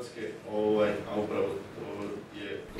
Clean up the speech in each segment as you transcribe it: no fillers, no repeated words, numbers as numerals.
Hrvatske, a upravo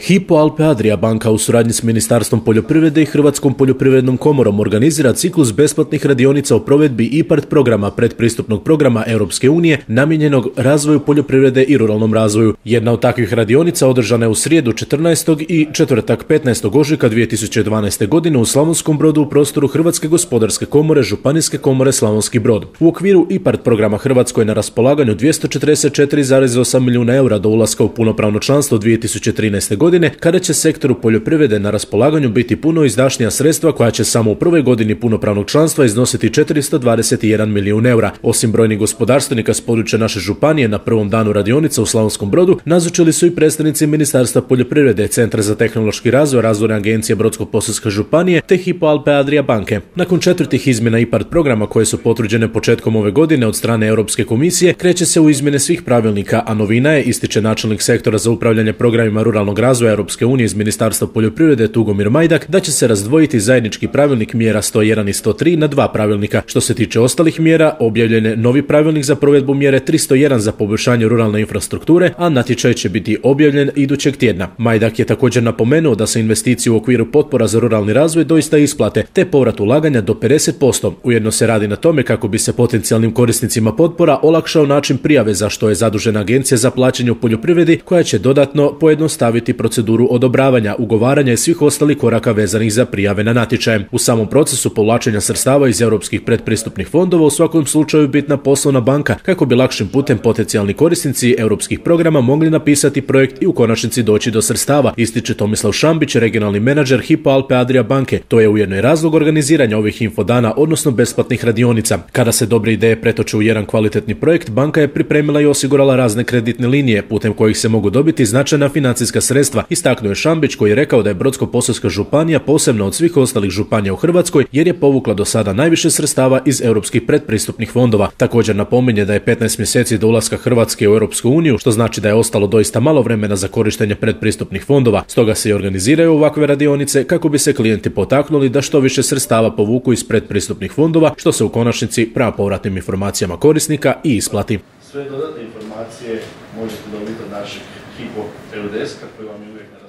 Hypo Alpe Adria banka u suradnji s Ministarstvom poljoprivrede i Hrvatskom poljoprivrednom komorom organizira ciklus besplatnih radionica o provedbi IPARD programa predpristupnog programa Europske unije namijenjenog razvoju poljoprivrede i ruralnom razvoju. Jedna od takvih radionica održana je u srijedu 14. i četvrtak 15. ožujka 2012. godine u Slavonskom Brodu u prostoru Hrvatske gospodarske komore Županijske komore Slavonski Brod. U okviru IPARD programa Hrvatskoj je na raspolaganju 244,8 milijuna eura do ulaska u punopravno članstvo 2013. godine, kada će sektoru poljoprivrede na raspolaganju biti puno izdašnija sredstva koja će samo u prvoj godini punopravnog članstva iznositi 421 milijun eura. Osim brojnih gospodarstvenika s područja naše županije, na prvom danu radionica u Slavonskom Brodu nazočili su i predstavnici Ministarstva poljoprivrede, Centra za tehnološki razvoj, Razvojne agencije Brodsko-posavske županije te Hypo Alpe Adria banke. Nakon četvrtih izmjena IPARD programa koje su potvrđene početkom ove godine od strane Europske komisije, kreće se u izmjene svih pravilnika, a novina je, ističe načelnik sektora za upravljanje programima ruralnog razvoja Europske unije iz Ministarstva poljoprivrede Tugomir Majdak, da će se razdvojiti zajednički pravilnik mjera 101 i 103 na dva pravilnika. Što se tiče ostalih mjera, objavljen je novi pravilnik za provedbu mjere 301 za poboljšanje ruralne infrastrukture, a natječaj će biti objavljen idućeg tjedna. Majdak je također napomenuo da se investicije u okviru potpora za ruralni razvoj doista isplate, te povrat ulaganja do 50%. Ujedno se radi na tome kako bi se potencijalnim korisnicima potpora olakšao način prijave, za što je zadužena Agencija za plaćanje u poljoprivredi, koja će dodatno pojednostaviti proceduru odobravanja, ugovaranja i svih ostalih koraka vezanih za prijave na natječaje. U samom procesu povlačenja sredstava iz europskih predpristupnih fondova u svakom slučaju bitna poslovna banka, kako bi lakšim putem potencijalni korisnici europskih programa mogli napisati projekt i u konačnici doći do sredstava, ističe Tomislav Šambić, regionalni menadžer Hypo Alpe Adria banke. To je ujedno i razlog organiziranja ovih infodana, odnosno besplatnih radionica. Kada se dobre ideje pretoče u jedan kvalitetni projekt, banka je pripremila i osigurala razne kreditne linije putem kojih se mogu dobiti značajna financijska sredstva. Istaknuo je Šambić, koji je rekao da je Brodsko-posavska županija posebna od svih ostalih županija u Hrvatskoj jer je povukla do sada najviše sredstava iz europskih predpristupnih fondova. Također napominje da je 15 mjeseci do ulaska Hrvatske u Europsku uniju, što znači da je ostalo doista malo vremena za korištenje predpristupnih fondova. Stoga se i organiziraju ovakve radionice kako bi se klijenti potaknuli da što više sredstava povuku iz predpristupnih fondova, što se u konačnici prema povratnim informacijama korisnika i isplati. Sve dodatne informacije možete dobiti od našeg Hypo deska koji vam je uvijek na